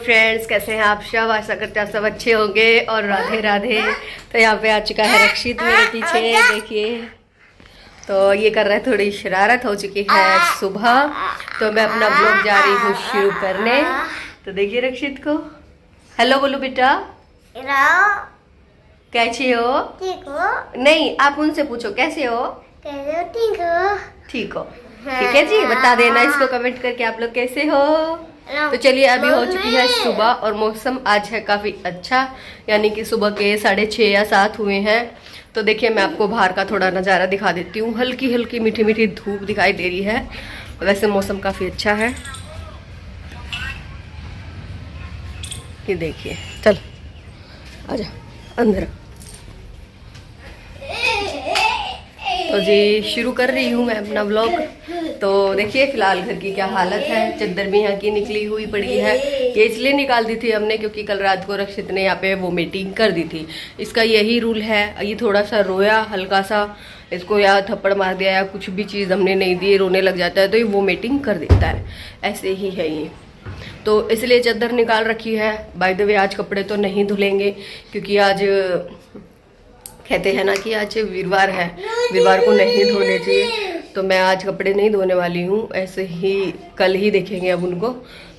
Friends, कैसे हैं आप सब? आशा करते हैं आप सब अच्छे होंगे और राधे राधे। तो यहाँ पे आ चुका है रक्षित मेरे पीछे, देखिए। तो ये कर रहा है, थोड़ी शरारत हो चुकी है सुबह। तो मैं अपना ब्लॉग जा रही हूँ शुरू करने। तो देखिए रक्षित को, हेलो बोलो बेटा। कैसे हो? ठीक हो? नहीं, आप उनसे पूछो कैसे हो। ठीक हो? ठीक हो? ठीक है जी, बता देना इसको कमेंट करके आप लोग कैसे हो। तो चलिए, अभी हो चुकी है सुबह और मौसम आज है काफ़ी अच्छा, यानी कि सुबह के 6:30 या 7 हुए हैं। तो देखिए, मैं आपको बाहर का थोड़ा नज़ारा दिखा देती हूँ। हल्की हल्की मीठी मीठी धूप दिखाई दे रही है, वैसे मौसम काफ़ी अच्छा है। ये देखिए, चल आजा अंदर। तो जी शुरू कर रही हूँ मैं अपना व्लॉग। तो देखिए फिलहाल घर की क्या हालत है। चद्दर भी यहाँ की निकली हुई पड़ी है। ये इसलिए निकाल दी थी हमने क्योंकि कल रात को रक्षित ने यहाँ पे वोमिटिंग कर दी थी। इसका यही रूल है। ये थोड़ा सा रोया हल्का सा, इसको या थप्पड़ मार दिया या कुछ भी चीज़ हमने नहीं दी, रोने लग जाता है तो ये वोमिटिंग कर देता है। ऐसे ही है ये। तो इसलिए चद्दर निकाल रखी है। बाय द वे, आज कपड़े तो नहीं धुलेंगे क्योंकि आज कहते हैं ना कि आज वीरवार है, वीरवार को नहीं धोने चाहिए। तो मैं आज कपड़े नहीं धोने वाली हूँ, ऐसे ही कल ही देखेंगे अब उनको।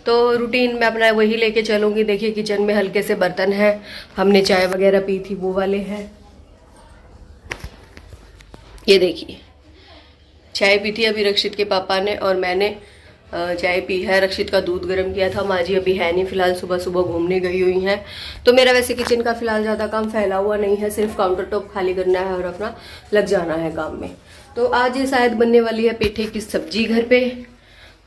तो रूटीन में अपना वही लेके चलूँगी। देखिए किचन में हल्के से बर्तन हैं, हमने चाय वगैरह पी थी वो वाले हैं। ये देखिए, चाय पी थी अभी रक्षित के पापा ने और मैंने चाय पी है। रक्षित का दूध गर्म किया था। माँ जी अभी है नहीं, फिलहाल सुबह सुबह घूमने गई हुई हैं। तो मेरा वैसे किचन का फिलहाल ज़्यादा काम फैला हुआ नहीं है, सिर्फ काउंटर टॉप खाली करना है और अपना लग जाना है काम में। तो आज ये शायद बनने वाली है पेठे की सब्जी घर पे।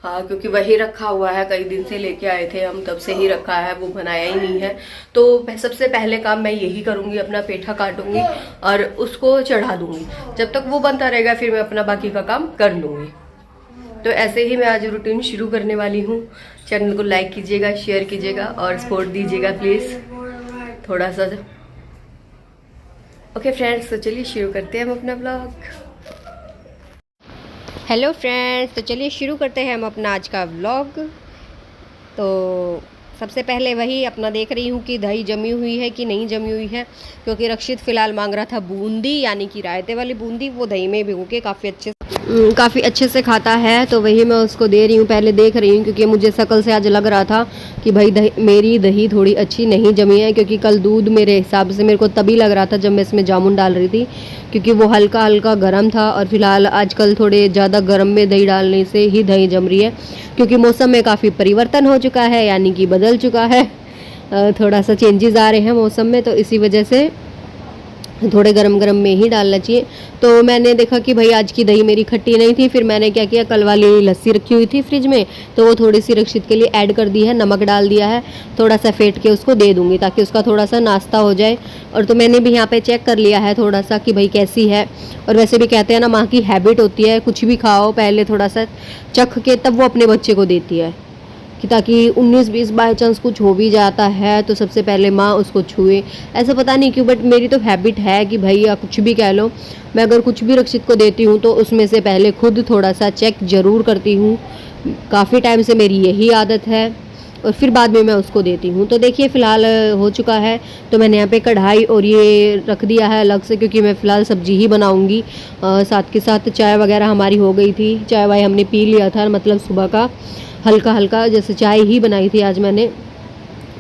हाँ, क्योंकि वही रखा हुआ है, कई दिन से लेके आए थे हम, तब से ही रखा है, वो बनाया ही नहीं है। तो सबसे पहले काम मैं यही करूँगी, अपना पेठा काटूंगी और उसको चढ़ा दूंगी। जब तक वो बनता रहेगा फिर मैं अपना बाकी का काम कर लूँगी। तो ऐसे ही मैं आज रूटीन शुरू करने वाली हूँ। चैनल को लाइक कीजिएगा, शेयर कीजिएगा और सपोर्ट दीजिएगा प्लीज़ थोड़ा सा। ओके फ्रेंड्स, तो चलिए शुरू करते हैं हम अपना ब्लॉग। हेलो फ्रेंड्स, तो चलिए शुरू करते हैं हम अपना आज का व्लॉग। तो सबसे पहले वही अपना देख रही हूँ कि दही जमी हुई है कि नहीं जमी हुई है, क्योंकि रक्षित फ़िलहाल मांग रहा था बूंदी, यानी कि रायते वाली बूंदी। वो दही में भिगो के काफ़ी अच्छे से खाता है, तो वही मैं उसको दे रही हूँ। पहले देख रही हूँ क्योंकि मुझे शक्ल से आज लग रहा था कि भाई मेरी दही थोड़ी अच्छी नहीं जमी है, क्योंकि कल दूध मेरे हिसाब से मेरे को तभी लग रहा था जब मैं इसमें जामुन डाल रही थी, क्योंकि वो हल्का हल्का गर्म था। और फिलहाल आजकल थोड़े ज़्यादा गर्म में दही डालने से ही दही जम रही है, क्योंकि मौसम में काफ़ी परिवर्तन हो चुका है, यानी कि बदल चुका है। थोड़ा सा चेंजेस आ रहे हैं मौसम में, तो इसी वजह से थोड़े गरम गरम में ही डालना चाहिए। तो मैंने देखा कि भाई आज की दही मेरी खट्टी नहीं थी, फिर मैंने क्या किया, कल वाली लस्सी रखी हुई थी फ्रिज में, तो वो थोड़ी सी रक्षित के लिए ऐड कर दी है, नमक डाल दिया है, थोड़ा सा फेंट के उसको दे दूंगी ताकि उसका थोड़ा सा नाश्ता हो जाए। और तो मैंने भी यहाँ पे चेक कर लिया है थोड़ा सा कि भाई कैसी है। और वैसे भी कहते हैं ना, माँ की हैबिट होती है कुछ भी खाओ पहले थोड़ा सा चख के तब वो अपने बच्चे को देती है, कि ताकि 19-20 बाय चांस कुछ हो भी जाता है तो सबसे पहले माँ उसको छुए। ऐसा पता नहीं क्यों, बट मेरी तो हैबिट है कि भाई या कुछ भी कह लो, मैं अगर कुछ भी रक्षित को देती हूँ तो उसमें से पहले खुद थोड़ा सा चेक ज़रूर करती हूँ। काफ़ी टाइम से मेरी यही आदत है और फिर बाद में मैं उसको देती हूँ। तो देखिए फ़िलहाल हो चुका है, तो मैंने यहाँ पे कढ़ाई और ये रख दिया है अलग से, क्योंकि मैं फ़िलहाल सब्जी ही बनाऊँगी। साथ के साथ चाय वगैरह हमारी हो गई थी, चाय वाय हमने पी लिया था, मतलब सुबह का हल्का हल्का जैसे चाय ही बनाई थी आज मैंने,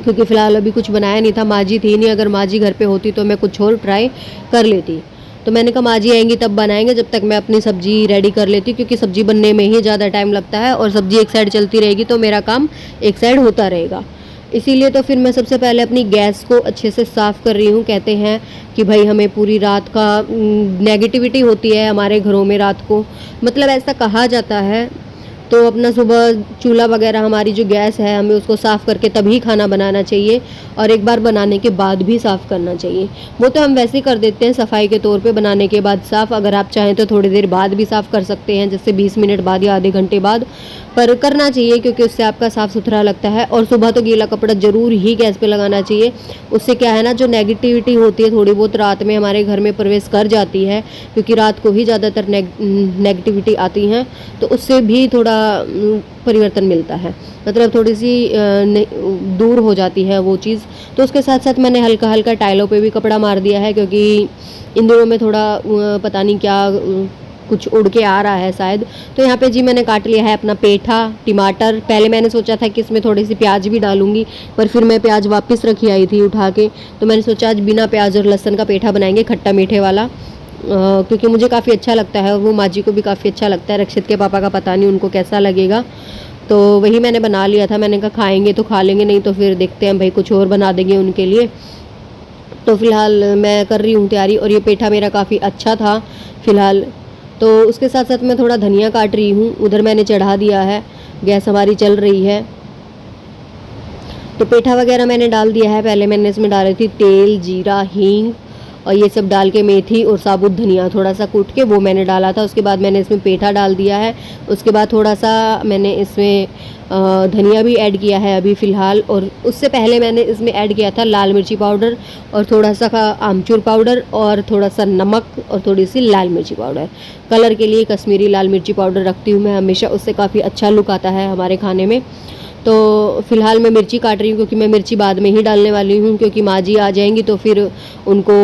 क्योंकि फ़िलहाल अभी कुछ बनाया नहीं था। माँ जी थी नहीं, अगर माँ जी घर पे होती तो मैं कुछ और ट्राई कर लेती। तो मैंने कहा माँ जी आएंगी तब बनाएंगे, जब तक मैं अपनी सब्ज़ी रेडी कर लेती, क्योंकि सब्ज़ी बनने में ही ज़्यादा टाइम लगता है और सब्ज़ी एक साइड चलती रहेगी तो मेरा काम एक साइड होता रहेगा। इसीलिए तो फिर मैं सबसे पहले अपनी गैस को अच्छे से साफ़ कर रही हूँ। कहते हैं कि भाई हमें पूरी रात का नेगेटिविटी होती है हमारे घरों में रात को, मतलब ऐसा कहा जाता है। तो अपना सुबह चूल्हा वगैरह हमारी जो गैस है, हमें उसको साफ़ करके तभी खाना बनाना चाहिए, और एक बार बनाने के बाद भी साफ़ करना चाहिए। वो तो हम वैसे ही कर देते हैं सफाई के तौर पे, बनाने के बाद साफ़। अगर आप चाहें तो थोड़ी देर बाद भी साफ़ कर सकते हैं, जैसे 20 मिनट बाद या आधे घंटे बाद, पर करना चाहिए क्योंकि उससे आपका साफ़ सुथरा लगता है। और सुबह तो गीला कपड़ा ज़रूर ही गैस पे लगाना चाहिए। उससे क्या है ना, जो नेगेटिविटी होती है थोड़ी बहुत रात में हमारे घर में प्रवेश कर जाती है, क्योंकि रात को ही ज़्यादातर नेगेटिविटी आती हैं, तो उससे भी थोड़ा परिवर्तन मिलता है, मतलब थोड़ी सी दूर हो जाती है वो चीज़। तो उसके साथ साथ मैंने हल्का हल्का टाइलों पे भी कपड़ा मार दिया है, क्योंकि इन दिनों में थोड़ा पता नहीं क्या कुछ उड़ के आ रहा है शायद। तो यहाँ पे जी मैंने काट लिया है अपना पेठा, टमाटर। पहले मैंने सोचा था कि इसमें थोड़ी सी प्याज भी डालूंगी, पर फिर मैं प्याज वापस रखी आई थी उठा के। तो मैंने सोचा आज बिना प्याज और लहसुन का पेठा बनाएंगे, खट्टा मीठे वाला, क्योंकि मुझे काफ़ी अच्छा लगता है और वो माँ जी को भी काफ़ी अच्छा लगता है। रक्षित के पापा का पता नहीं उनको कैसा लगेगा, तो वही मैंने बना लिया था। मैंने कहा खाएंगे तो खा लेंगे, नहीं तो फिर देखते हैं भाई कुछ और बना देंगे उनके लिए। तो फिलहाल मैं कर रही हूँ तैयारी, और ये पेठा मेरा काफ़ी अच्छा था फिलहाल। तो उसके साथ साथ मैं थोड़ा धनिया काट रही हूँ, उधर मैंने चढ़ा दिया है, गैस हमारी चल रही है। तो पेठा वगैरह मैंने डाल दिया है। पहले मैंने इसमें डाली थी तेल, जीरा, हींग और ये सब डाल के, मेथी और साबुत धनिया थोड़ा सा कूट के वो मैंने डाला था। उसके बाद मैंने इसमें पेठा डाल दिया है। उसके बाद थोड़ा सा मैंने इसमें धनिया भी ऐड किया है अभी फ़िलहाल, और उससे पहले मैंने इसमें ऐड किया था लाल मिर्ची पाउडर और थोड़ा सा आमचूर पाउडर और थोड़ा सा नमक और थोड़ी सी लाल मिर्ची पाउडर। कलर के लिए कश्मीरी लाल मिर्ची पाउडर रखती हूँ मैं हमेशा, उससे काफ़ी अच्छा लुक आता है हमारे खाने में। तो फ़िलहाल मैं मिर्ची काट रही हूँ, क्योंकि मैं मिर्ची बाद में ही डालने वाली हूँ, क्योंकि माँ जी आ जाएंगी तो फिर उनको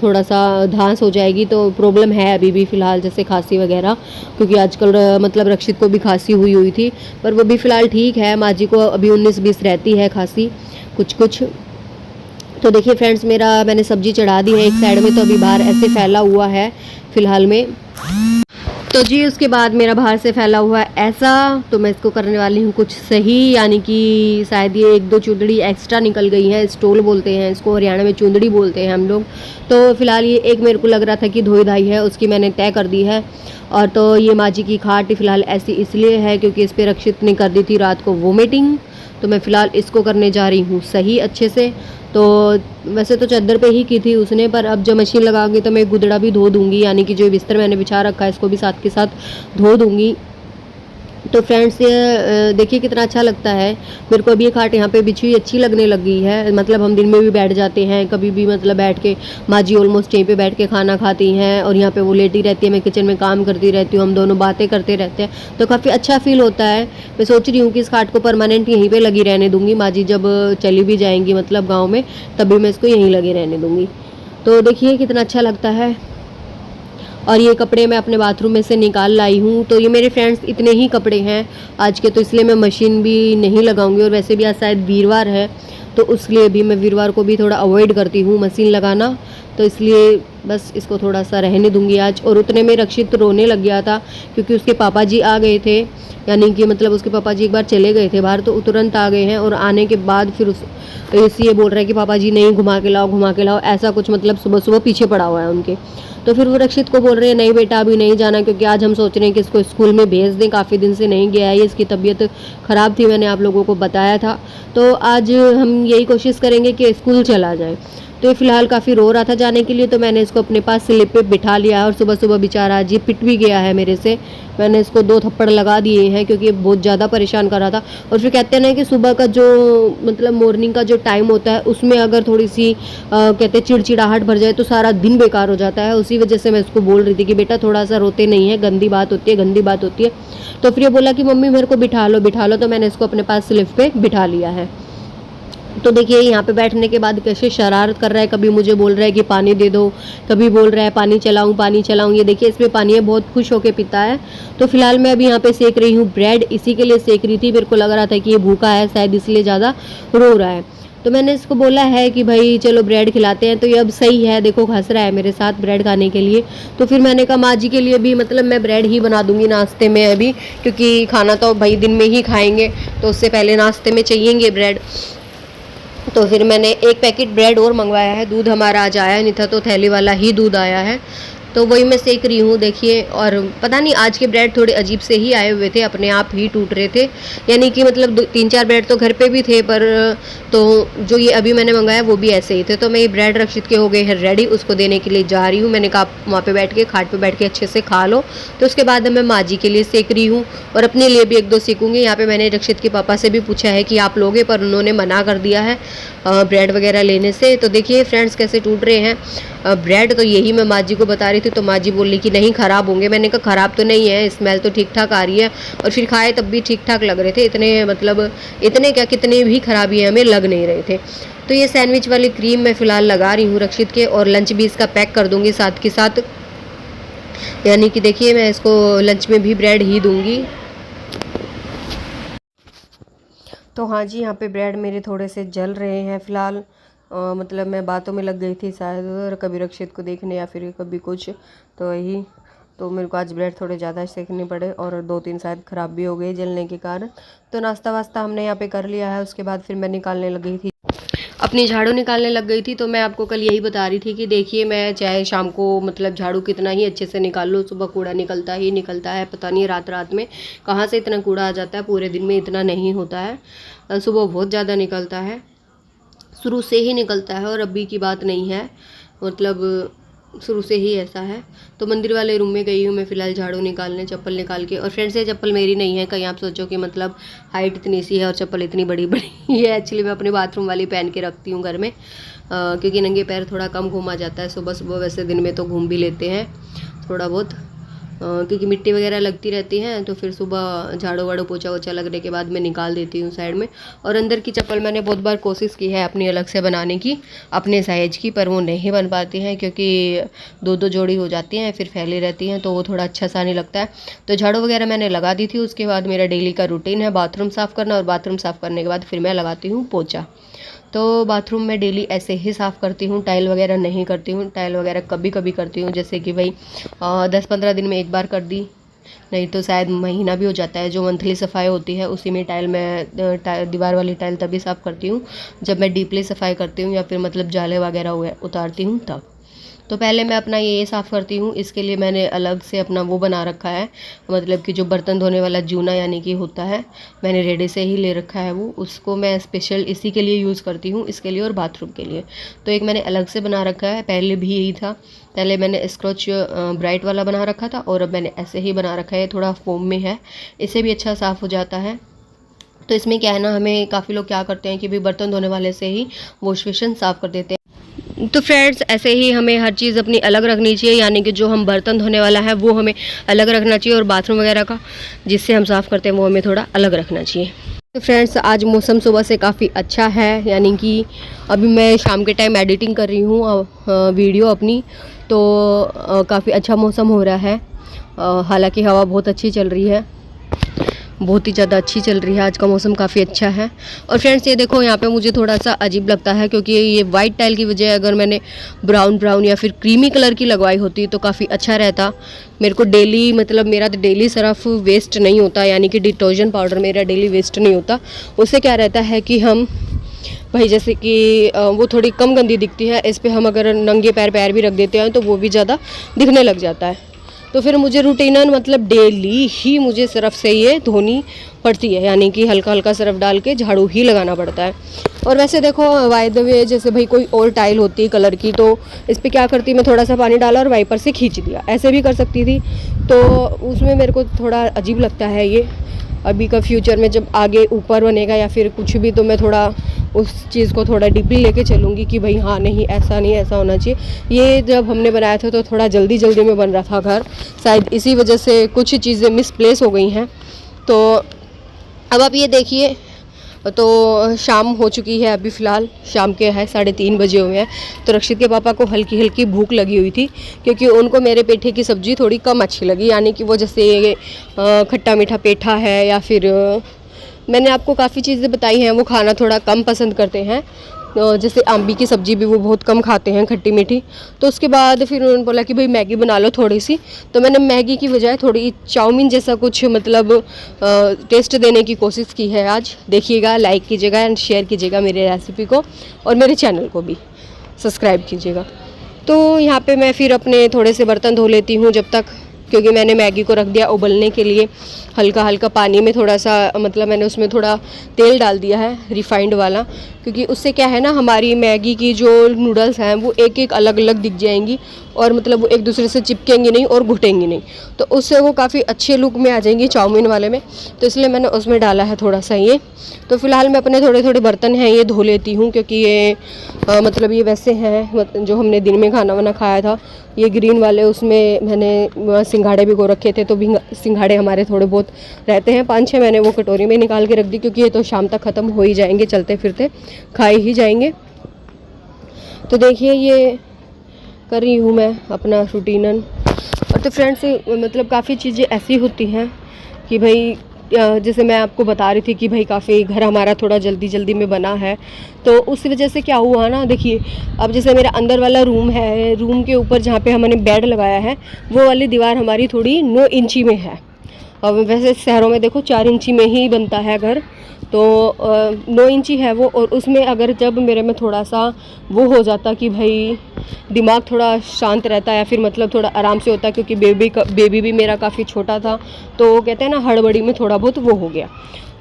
थोड़ा सा धांस हो जाएगी। तो प्रॉब्लम है अभी भी फ़िलहाल, जैसे खांसी वगैरह, क्योंकि आजकल मतलब रक्षित को भी खांसी हुई थी, पर वो भी फ़िलहाल ठीक है। माँ जी को अभी 19-20 रहती है खांसी कुछ। तो देखिए फ्रेंड्स, मैंने सब्जी चढ़ा दी है एक साइड में, तो अभी बाहर ऐसे फैला हुआ है फ़िलहाल में। तो जी उसके बाद मेरा बाहर से फैला हुआ है ऐसा, तो मैं इसको करने वाली हूँ कुछ सही, यानी कि शायद ये 1-2 चुंदड़ी एक्स्ट्रा निकल गई है। स्टोल बोलते हैं इसको, हरियाणा में चुंदड़ी बोलते हैं हम लोग। तो फिलहाल ये एक मेरे को लग रहा था कि धोई धाई है, उसकी मैंने तय कर दी है। और तो ये माँ जी की खाट फ़िलहाल ऐसी इसलिए है क्योंकि इस पर रक्षित ने कर दी थी रात को वोमिटिंग, तो मैं फ़िलहाल इसको करने जा रही हूँ सही अच्छे से। तो वैसे तो चादर पे ही की थी उसने, पर अब जब मशीन लगाऊंगी तो मैं गुदड़ा भी धो दूंगी, यानी कि जो बिस्तर मैंने बिछा रखा है इसको भी साथ के साथ धो दूंगी। तो फ्रेंड्स ये देखिए कितना अच्छा लगता है मेरे को। अभी ये खाट यहाँ पे बिछी हुई अच्छी लगने लगी है, मतलब हम दिन में भी बैठ जाते हैं कभी भी, मतलब बैठ के माँ जी ऑलमोस्ट यहीं पे बैठ के खाना खाती हैं, और यहाँ पे वो लेटी रहती है, मैं किचन में काम करती रहती हूँ, हम दोनों बातें करते रहते हैं, तो काफ़ी अच्छा फील होता है। मैं सोच रही हूँ कि इस खाट को परमानेंट यहीं पर लगी रहने दूँगी। माँ जी जब चली भी जाएंगी मतलब गाँव में, तभी मैं इसको यहीं लगे रहने दूँगी। तो देखिए कितना अच्छा लगता है। और ये कपड़े मैं अपने बाथरूम में से निकाल लाई हूँ। तो ये मेरे फ्रेंड्स इतने ही कपड़े हैं आज के, तो इसलिए मैं मशीन भी नहीं लगाऊंगी। और वैसे भी आज शायद वीरवार है, तो उसलिए भी मैं वीरवार को भी थोड़ा अवॉइड करती हूँ मशीन लगाना, तो इसलिए बस इसको थोड़ा सा रहने दूंगी आज। और उतने में रक्षित रोने लग गया था, क्योंकि उसके पापा जी आ गए थे, यानी कि मतलब उसके पापा जी एक बार चले गए थे बाहर, तो तुरंत आ गए हैं। और आने के बाद फिर ये बोल रहा है कि पापा जी नहीं, घुमा के लाओ, ऐसा कुछ, मतलब सुबह सुबह पीछे पड़ा हुआ है उनके। तो फिर वो रक्षित को बोल रहे हैं नहीं बेटा अभी नहीं जाना, क्योंकि आज हम सोच रहे हैं कि इसको स्कूल में भेज दें, काफ़ी दिन से नहीं गया है, इसकी तबीयत ख़राब थी, मैंने आप लोगों को बताया था। तो आज हम यही कोशिश करेंगे कि स्कूल चला जाए। तो ये फ़िलहाल काफ़ी रो रहा था जाने के लिए, तो मैंने इसको अपने पास स्लिप पे बिठा लिया है। और सुबह सुबह बेचारा आज ये पिट भी गया है मेरे से, मैंने इसको 2 थप्पड़ लगा दिए हैं, क्योंकि ये बहुत ज़्यादा परेशान कर रहा था। और फिर कहते हैं ना कि सुबह का जो मतलब मॉर्निंग का जो टाइम होता है, उसमें अगर थोड़ी सी कहते हैं चिड़चिड़ाहट भर जाए तो सारा दिन बेकार हो जाता है। उसी वजह से मैं इसको बोल रही थी कि बेटा थोड़ा सा रोते नहीं है, गंदी बात होती है। तो फिर ये बोला कि मम्मी मेरे को बिठा लो, तो मैंने इसको अपने पास स्लिप पे बिठा लिया है। तो देखिए यहाँ पे बैठने के बाद कैसे शरारत कर रहा है, कभी मुझे बोल रहा है कि पानी दे दो, कभी बोल रहा है पानी चलाऊं। ये देखिए इसमें पानी है, बहुत खुश होके पीता है। तो फिलहाल मैं अभी यहाँ पे सेक रही हूँ ब्रेड, इसी के लिए सेक रही थी, मेरे को लग रहा था कि ये भूखा है शायद इसलिए ज़्यादा रो रहा है। तो मैंने इसको बोला है कि भाई चलो ब्रेड खिलाते हैं, तो ये अब सही है, देखो हंस रहा है मेरे साथ ब्रेड खाने के लिए। तो फिर मैंने कहा माँ जी के लिए भी मतलब मैं ब्रेड ही बना दूंगी नाश्ते में अभी, क्योंकि खाना तो भाई दिन में ही खाएंगे, तो उससे पहले नाश्ते में चाहिएंगे ब्रेड। तो फिर मैंने 1 पैकेट ब्रेड और मंगवाया है। दूध हमारा आज आया नहीं था, तो थैली वाला ही दूध आया है, तो वही मैं सेक रही हूँ देखिए। और पता नहीं आज के ब्रेड थोड़े अजीब से ही आए हुए थे, अपने आप ही टूट रहे थे, यानी कि मतलब 3-4 ब्रेड तो घर पे भी थे, पर तो जो ये अभी मैंने मंगाया वो भी ऐसे ही थे। तो मैं ये ब्रेड रक्षित के हो गए हैं रेडी, उसको देने के लिए जा रही हूँ। मैंने कहा वहाँ पे बैठ के खाट पे बैठ के अच्छे से खा लो। तो उसके बाद मैं माँ जी के लिए सेक रही हूँ, और अपने लिए भी 1-2 सेकूँगी। यहाँ पर मैंने रक्षित के पापा से भी पूछा है कि आप लोगे, पर उन्होंने मना कर दिया है। ब्रेड वगैरह लेने से। तो देखिए फ्रेंड्स कैसे टूट रहे हैं ब्रेड। तो यही मैं माँ जी को बता रही थी, तो माँ जी बोल रही कि नहीं ख़राब होंगे। मैंने कहा ख़राब तो नहीं है, स्मेल तो ठीक ठाक आ रही है, और फिर खाए तब भी ठीक ठाक लग रहे थे। इतने मतलब इतने क्या कितने भी खराबी हमें लग नहीं रहे थे। तो ये सैंडविच वाली क्रीम मैं फ़िलहाल लगा रही हूँ रक्षित के, और लंच भी इसका पैक कर दूँगी साथ के साथ, यानी कि देखिए मैं इसको लंच में भी ब्रेड ही दूँगी। तो हाँ जी, यहाँ पे ब्रेड मेरे थोड़े से जल रहे हैं फ़िलहाल। मतलब मैं बातों में लग गई थी शायद, और कभी रक्षित को देखने या फिर कभी कुछ, तो यही तो मेरे को आज ब्रेड थोड़े ज़्यादा सेकने पड़े, और 2-3 शायद ख़राब भी हो गए जलने के कारण। तो नाश्ता वास्ता हमने यहाँ पे कर लिया है। उसके बाद फिर मैं निकालने लग गई थी, अपनी झाड़ू निकालने लग गई थी। तो मैं आपको कल यही बता रही थी कि देखिए मैं चाहे शाम को मतलब झाड़ू कितना ही अच्छे से निकाल लूँ, सुबह कूड़ा निकलता ही निकलता है। पता नहीं रात रात में कहाँ से इतना कूड़ा आ जाता है, पूरे दिन में इतना नहीं होता है। सुबह बहुत ज़्यादा निकलता है, शुरू से ही निकलता है, और अभी की बात नहीं है, मतलब शुरू से ही ऐसा है। तो मंदिर वाले रूम में गई हूँ मैं फ़िलहाल झाड़ू निकालने, चप्पल निकाल के। और फ्रेंड्स ये चप्पल मेरी नहीं है, कहीं आप सोचो कि मतलब हाइट इतनी सी है और चप्पल इतनी बड़ी बड़ी ये एक्चुअली मैं अपने बाथरूम वाली पहन के रखती हूँ घर में, क्योंकि नंगे पैर थोड़ा कम घूमा जाता है सुबह सुबह। वैसे दिन में तो घूम भी लेते हैं थोड़ा बहुत, क्योंकि मिट्टी वगैरह लगती रहती है, तो फिर सुबह झाड़ू वाड़ू पोछा वोछा लगने के बाद मैं निकाल देती हूँ साइड में। और अंदर की चप्पल मैंने बहुत बार कोशिश की है अपनी अलग से बनाने की, अपने साइज की, पर वो नहीं बन पाती हैं, क्योंकि 2-2 जोड़ी हो जाती हैं, फिर फैली रहती हैं, तो वो थोड़ा अच्छा सा नहीं लगता है। तो झाड़ू वगैरह मैंने लगा दी थी। उसके बाद मेरा डेली का रूटीन है बाथरूम साफ़ करना, और बाथरूम साफ़ करने के बाद फिर मैं लगाती हूँ पोछा। तो बाथरूम में डेली ऐसे ही साफ़ करती हूँ, टाइल वगैरह नहीं करती हूँ। टाइल वगैरह कभी कभी करती हूँ, जैसे कि भाई 10-15 दिन में एक बार कर दी, नहीं तो शायद महीना भी हो जाता है। जो मंथली सफाई होती है उसी में टाइल में दीवार वाली टाइल तभी साफ़ करती हूँ जब मैं डीपली सफाई करती हूँ, या फिर मतलब जाले वगैरह उतारती हूँ तब। तो पहले मैं अपना ये साफ़ करती हूँ। इसके लिए मैंने अलग से अपना वो बना रखा है, मतलब कि जो बर्तन धोने वाला जूना यानी कि होता है, मैंने रेडी से ही ले रखा है वो। उसको मैं स्पेशल इसी के लिए यूज़ करती हूँ, इसके लिए और बाथरूम के लिए। तो एक मैंने अलग से बना रखा है, पहले भी यही था। पहले मैंने स्क्रॉच ब्राइट वाला बना रखा था, और अब मैंने ऐसे ही बना रखा है, थोड़ा फोम में है, इससे भी अच्छा साफ़ हो जाता है। तो इसमें क्या है ना, हमें काफ़ी लोग क्या करते हैं कि भाई बर्तन धोने वाले से ही वॉश बेसिन साफ़ कर देते हैं। तो फ्रेंड्स ऐसे ही हमें हर चीज़ अपनी अलग रखनी चाहिए, यानी कि जो हम बर्तन धोने वाला है वो हमें अलग रखना चाहिए, और बाथरूम वगैरह का जिससे हम साफ़ करते हैं वो हमें थोड़ा अलग रखना चाहिए। तो फ्रेंड्स आज मौसम सुबह से काफ़ी अच्छा है, यानी कि अभी मैं शाम के टाइम एडिटिंग कर रही हूँ वीडियो अपनी, तो काफ़ी अच्छा मौसम हो रहा है। हालांकि हवा बहुत अच्छी चल रही है, बहुत ही ज़्यादा अच्छी चल रही है। आज का मौसम काफ़ी अच्छा है। और फ्रेंड्स ये देखो यहाँ पे मुझे थोड़ा सा अजीब लगता है, क्योंकि ये वाइट टाइल की वजह अगर मैंने ब्राउन या फिर क्रीमी कलर की लगवाई होती तो काफ़ी अच्छा रहता। मेरे को डेली मतलब मेरा तो डेली सर्फ वेस्ट नहीं होता, यानी कि डिटर्जेंट पाउडर मेरा डेली वेस्ट नहीं होता। उससे क्या रहता है कि हम भाई जैसे कि वो थोड़ी कम गंदी दिखती है, इस पर हम अगर नंगे पैर भी रख देते हैं तो वो भी ज़्यादा दिखने लग जाता है। तो फिर मुझे रूटीनन मतलब डेली ही मुझे सर्फ से ये धोनी पड़ती है, यानी कि हल्का हल्का सर्फ डाल के झाड़ू ही लगाना पड़ता है। और वैसे देखो बाय द वे जैसे भाई कोई और टाइल होती है कलर की, तो इस पर क्या करती मैं थोड़ा सा पानी डाला और वाइपर से खींच दिया, ऐसे भी कर सकती थी। तो उसमें मेरे को थोड़ा अजीब लगता है ये। अभी का फ्यूचर में जब आगे ऊपर बनेगा या फिर कुछ भी, तो मैं थोड़ा उस चीज़ को थोड़ा डीपली लेके चलूँगी कि भाई हाँ नहीं ऐसा होना चाहिए। ये जब हमने बनाया था तो थोड़ा जल्दी में बन रहा था घर, शायद इसी वजह से कुछ चीज़ें मिसप्लेस हो गई हैं। तो अब आप ये देखिए, तो शाम हो चुकी है, अभी फ़िलहाल शाम के है 3:30 बजे हुए हैं। तो रक्षित के पापा को हल्की हल्की भूख लगी हुई थी, क्योंकि उनको मेरे पेठे की सब्ज़ी थोड़ी कम अच्छी लगी, यानी कि वो जैसे खट्टा मीठा पेठा है, या फिर मैंने आपको काफ़ी चीज़ें बताई हैं वो खाना थोड़ा कम पसंद करते हैं। जैसे अम्बी की सब्ज़ी भी वो बहुत कम खाते हैं, खट्टी मीठी। तो उसके बाद फिर उन्होंने बोला कि भाई मैगी बना लो थोड़ी सी, तो मैंने मैगी की बजाय थोड़ी चाउमीन जैसा कुछ मतलब टेस्ट देने की कोशिश की है आज। देखिएगा, लाइक कीजिएगा एंड शेयर कीजिएगा मेरे रेसिपी को, और मेरे चैनल को भी सब्सक्राइब कीजिएगा। तो यहाँ पे मैं फिर अपने थोड़े से बर्तन धो लेती हूँ जब तक, क्योंकि मैंने मैगी को रख दिया उबलने के लिए हल्का हल्का पानी में, थोड़ा सा मतलब मैंने उसमें थोड़ा तेल डाल दिया है रिफाइंड वाला, क्योंकि उससे क्या है ना हमारी मैगी की जो नूडल्स हैं वो एक एक अलग अलग दिख जाएंगी और मतलब वो एक दूसरे से चिपकेंगी नहीं और घुटेंगी नहीं, तो उससे वो काफ़ी अच्छे लुक में आ जाएंगी चाउमीन वाले में। तो इसलिए मैंने उसमें डाला है थोड़ा सा ये। तो फिलहाल मैं अपने थोड़े थोड़े बर्तन हैं ये धो लेती हूँ, क्योंकि ये मतलब ये वैसे हैं जो हमने दिन में खाना वाना खाया था, ये ग्रीन वाले उसमें मैंने सिंघाड़े भिगो रखे थे, तो सिंघाड़े हमारे थोड़े बहुत रहते हैं 5-6, मैंने वो कटोरी में निकाल के रख दी, क्योंकि ये तो शाम तक ख़त्म हो ही जाएंगे, चलते फिरते खाए ही जाएंगे। तो देखिए ये कर रही हूँ मैं अपना रूटीनन। और तो फ्रेंड्स मतलब काफ़ी चीज़ें ऐसी होती हैं कि भाई जैसे मैं आपको बता रही थी कि भाई काफ़ी घर हमारा थोड़ा जल्दी जल्दी में बना है, तो उस वजह से क्या हुआ ना, देखिए अब जैसे मेरा अंदर वाला रूम है, रूम के ऊपर जहाँ पे हमने बेड लगाया है वो वाली दीवार हमारी थोड़ी 9 इंची में है, और वैसे शहरों में देखो 4 इंची में ही बनता है घर, तो 9 इंची है वो। और उसमें अगर जब मेरे में थोड़ा सा वो हो जाता कि भाई दिमाग थोड़ा शांत रहता है या फिर मतलब थोड़ा आराम से होता, क्योंकि बेबी भी मेरा काफ़ी छोटा था, तो वो कहते हैं ना हड़बड़ी में थोड़ा बहुत वो हो गया।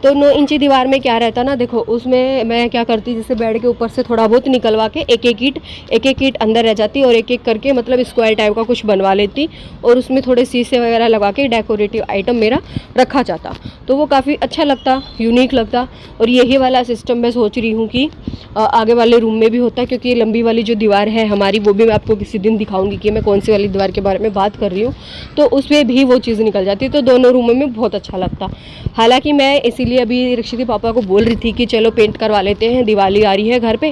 तो 9 इंची दीवार में क्या रहता ना, देखो उसमें मैं क्या करती, जैसे बेड के ऊपर से थोड़ा बहुत निकलवा के एक एक ईंट अंदर रह जाती और एक एक करके मतलब स्क्वायर टाइप का कुछ बनवा लेती और उसमें थोड़े शीशे वगैरह लगा के डेकोरेटिव आइटम मेरा रखा जाता, तो वो काफ़ी अच्छा लगता, यूनिक लगता। और यही वाला सिस्टम मैं सोच रही हूँ कि आगे वाले रूम में भी होता है, क्योंकि लंबी वाली जो दीवार है हमारी वो भी मैं आपको किसी दिन दिखाऊंगी कि मैं कौन सी वाली दीवार के बारे में बात कर रही हूँ, तो उसमें भी वो चीज़ निकल जाती, तो दोनों रूमों में बहुत अच्छा लगता। हालांकि मैं इसीलिए अभी रक्षित पापा को बोल रही थी कि चलो पेंट करवा लेते हैं, दिवाली आ रही है घर पे,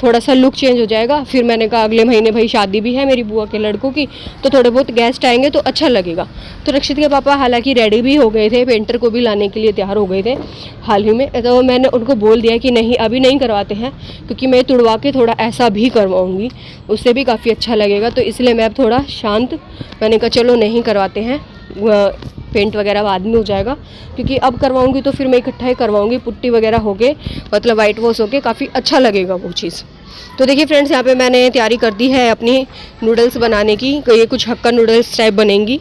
थोड़ा सा लुक चेंज हो जाएगा। फिर मैंने कहा अगले महीने भाई शादी भी है मेरी बुआ के लड़कों की, तो थोड़े बहुत गेस्ट आएंगे तो अच्छा लगेगा। तो रक्षित के पापा हालांकि रेडी भी हो गए थे, पेंटर को भी लाने के लिए तैयार हो गए थे हाल ही में, तो मैंने उनको बोल दिया कि नहीं अभी नहीं करवाते हैं, क्योंकि मैं तुड़वा के थोड़ा ऐसा भी करवाऊँगी, उससे भी काफ़ी अच्छा लगेगा। तो इसलिए मैं अब थोड़ा शांत, मैंने कहा चलो नहीं करवाते हैं, पेंट वगैरह बाद में हो जाएगा, क्योंकि अब करवाऊंगी तो फिर मैं इकट्ठा ही करवाऊंगी, पुट्टी वगैरह होके मतलब वाइट वॉश होके काफ़ी अच्छा लगेगा वो चीज़। तो देखिए फ्रेंड्स यहाँ पे मैंने तैयारी कर दी है अपनी नूडल्स बनाने की, तो ये कुछ हक्का नूडल्स टाइप बनेंगी,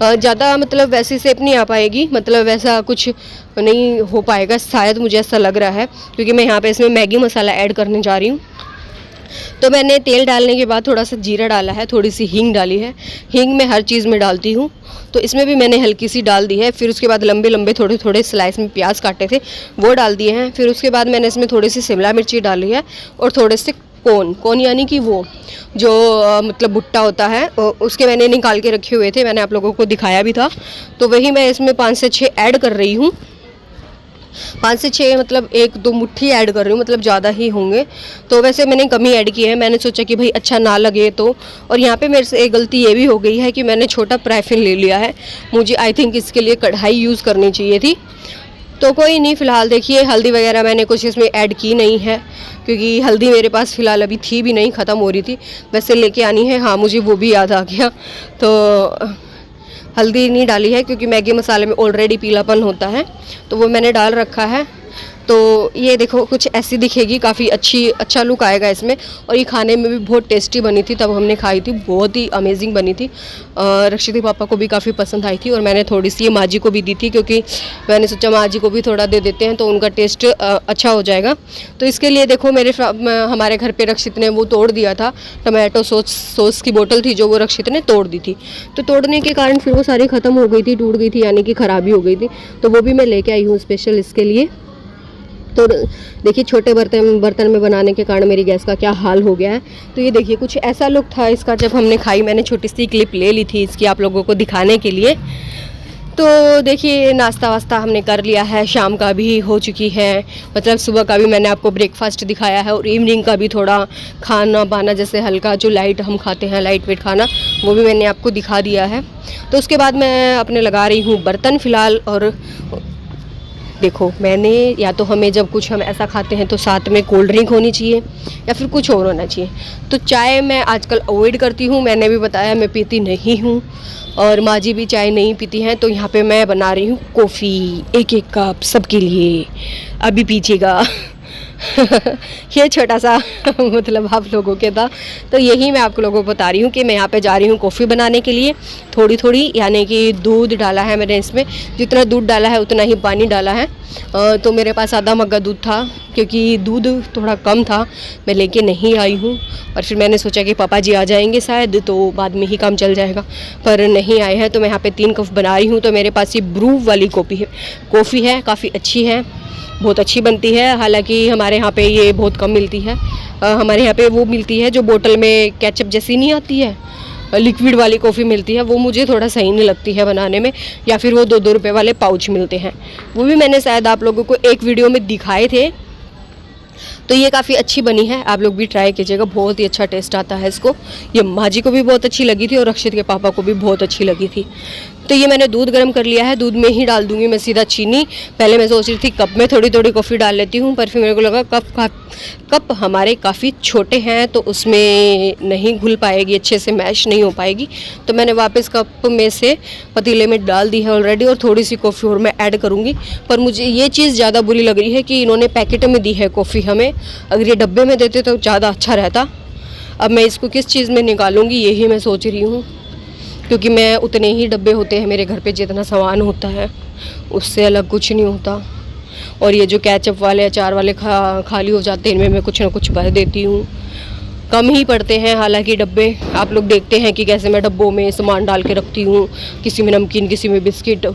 ज़्यादा मतलब वैसी शेप नहीं आ पाएगी, मतलब वैसा कुछ नहीं हो पाएगा शायद, मुझे ऐसा लग रहा है, क्योंकि मैं यहाँ पे इसमें मैगी मसाला ऐड करने जा रही हूँ। तो मैंने तेल डालने के बाद थोड़ा सा जीरा डाला है, थोड़ी सी हींग डाली है, हींग मैं हर चीज़ में डालती हूँ, तो इसमें भी मैंने हल्की सी डाल दी है। फिर उसके बाद लंबे लंबे थोड़े थोड़े स्लाइस में प्याज काटे थे वो डाल दिए हैं। फिर उसके बाद मैंने इसमें थोड़ी सी शिमला मिर्ची डाली है और थोड़े से कॉर्न यानी कि वो जो मतलब भुट्टा होता है, उसके मैंने निकाल के रखे हुए थे, मैंने आप लोगों को दिखाया भी था, तो वही मैं इसमें 5 से 6 ऐड कर रही हूँ। 5 से 6 मतलब 1-2 मुट्ठी ऐड कर रही हूँ, मतलब ज़्यादा ही होंगे, तो वैसे मैंने कम ही ऐड किए हैं, मैंने सोचा कि भाई अच्छा ना लगे तो। और यहाँ पे मेरे से एक गलती ये भी हो गई है कि मैंने छोटा पैराफिन ले लिया है, मुझे आई थिंक इसके लिए कढ़ाई यूज़ करनी चाहिए थी, तो कोई नहीं। फ़िलहाल देखिए हल्दी वगैरह मैंने कुछ इसमें ऐड की नहीं है, क्योंकि हल्दी मेरे पास फ़िलहाल अभी थी भी नहीं, ख़त्म हो रही थी, वैसे लेके आनी है। हाँ मुझे वो भी याद आ गया, तो हल्दी नहीं डाली है क्योंकि मैगी मसाले में ऑलरेडी पीलापन होता है, तो वो मैंने डाल रखा है। तो ये देखो कुछ ऐसी दिखेगी, काफ़ी अच्छा लुक आएगा इसमें, और ये खाने में भी बहुत टेस्टी बनी थी, तब हमने खाई थी, बहुत ही अमेजिंग बनी थी। रक्षित पापा को भी काफ़ी पसंद आई थी, और मैंने थोड़ी सी माँ जी को भी दी थी, क्योंकि मैंने सोचा माँ जी को भी थोड़ा दे देते हैं तो उनका टेस्ट अच्छा हो जाएगा। तो इसके लिए देखो हमारे घर पर रक्षित ने वो तोड़ दिया था, टमाटो सॉस की बोतल थी जो वो रक्षित ने तोड़ दी थी, तो तोड़ने के कारण फिर वो सारी ख़त्म हो गई थी, टूट गई थी, यानी कि ख़राबी हो गई थी, तो वो भी मैं लेके आई हूँ स्पेशल इसके लिए। तो देखिए छोटे बर्तन में बनाने के कारण मेरी गैस का क्या हाल हो गया है। तो ये देखिए कुछ ऐसा लुक था इसका जब हमने खाई, मैंने छोटी सी क्लिप ले ली थी इसकी आप लोगों को दिखाने के लिए। तो देखिए नाश्ता वास्ता हमने कर लिया है, शाम का भी हो चुकी है, मतलब सुबह का भी मैंने आपको ब्रेकफास्ट दिखाया है, और इवनिंग का भी थोड़ा खाना पाना जैसे हल्का जो लाइट हम खाते हैं, लाइट वेट खाना, वो भी मैंने आपको दिखा दिया है। तो उसके बाद मैं अपने लगा रही हूँ बर्तन फ़िलहाल। और देखो मैंने या तो हमें जब कुछ हम ऐसा खाते हैं तो साथ में कोल्ड ड्रिंक होनी चाहिए या फिर कुछ और होना चाहिए। तो चाय मैं आजकल अवॉइड करती हूँ, मैंने भी बताया मैं पीती नहीं हूँ, और माँ जी भी चाय नहीं पीती हैं। तो यहाँ पे मैं बना रही हूँ कॉफ़ी, 1-1 कप सबके लिए, अभी पीजिएगा। ये छोटा सा मतलब आप लोगों के था। तो यही मैं आप लोगों को बता रही हूँ कि मैं यहाँ पे जा रही हूँ कॉफ़ी बनाने के लिए। थोड़ी थोड़ी यानी कि दूध डाला है मैंने इसमें, जितना दूध डाला है उतना ही पानी डाला है। तो मेरे पास आधा मग्गा दूध था, क्योंकि दूध थोड़ा कम था मैं लेके नहीं आई हूँ। और फिर मैंने सोचा कि पापा जी आ जाएंगे शायद तो बाद में ही काम चल जाएगा, पर नहीं आए हैं। तो मैं यहाँ पे 3 कप बना रही हूँ। तो मेरे पास ये ब्रू वाली कॉफ़ी है, काफ़ी अच्छी है, बहुत अच्छी बनती है। हालांकि हमारे यहाँ पे ये बहुत कम मिलती है। हमारे यहाँ पे वो मिलती है जो बोतल में केचप जैसी नहीं आती है, लिक्विड वाली कॉफ़ी मिलती है, वो मुझे थोड़ा सही नहीं लगती है बनाने में। या फिर वो 2-2 रुपये वाले पाउच मिलते हैं, वो भी मैंने शायद आप लोगों को एक वीडियो में दिखाए थे। तो ये काफ़ी अच्छी बनी है, आप लोग भी ट्राई कीजिएगा, बहुत ही अच्छा टेस्ट आता है इसको। ये माँ जी को भी बहुत अच्छी लगी थी और रक्षित के पापा को भी बहुत अच्छी लगी थी। तो ये मैंने दूध गर्म कर लिया है, दूध में ही डाल दूंगी मैं सीधा चीनी। पहले मैं सोच रही थी कप में थोड़ी थोड़ी कॉफ़ी डाल लेती हूँ, पर फिर मेरे को लगा कप हमारे काफ़ी छोटे हैं तो उसमें नहीं घुल पाएगी, अच्छे से मैश नहीं हो पाएगी। तो मैंने वापस कप में से पतीले में डाल दी है ऑलरेडी, और थोड़ी सी कॉफ़ी और मैं ऐड करूँगी। पर मुझे ये चीज़ ज़्यादा बुरी लग रही है कि इन्होंने पैकेट में दी है कॉफ़ी हमें, अगर ये डब्बे में देते तो ज़्यादा अच्छा रहता। अब मैं इसको किस चीज़ में निकालूंगी यही मैं सोच रही हूँ, क्योंकि मैं उतने ही डब्बे होते हैं मेरे घर पे जितना सामान होता है, उससे अलग कुछ नहीं होता। और ये जो केचप वाले अचार वाले खाली हो जाते हैं, इनमें मैं कुछ ना कुछ भर देती हूँ। कम ही पड़ते हैं हालांकि डब्बे, आप लोग देखते हैं कि कैसे मैं डब्बों में सामान डाल के रखती हूँ, किसी में नमकीन किसी में बिस्किट।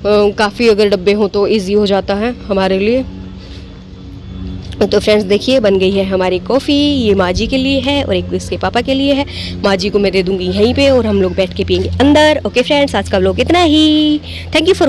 काफ़ी अगर डब्बे हों तो ईजी हो जाता है हमारे लिए। तो फ्रेंड्स देखिए बन गई है हमारी कॉफ़ी। ये माँ जी के लिए है और एक इसके पापा के लिए है। माँ जी को मैं दे दूँगी यहीं पे और हम लोग बैठ के पियेंगे अंदर। ओके फ्रेंड्स, आज का व्लॉग इतना ही। Thank you for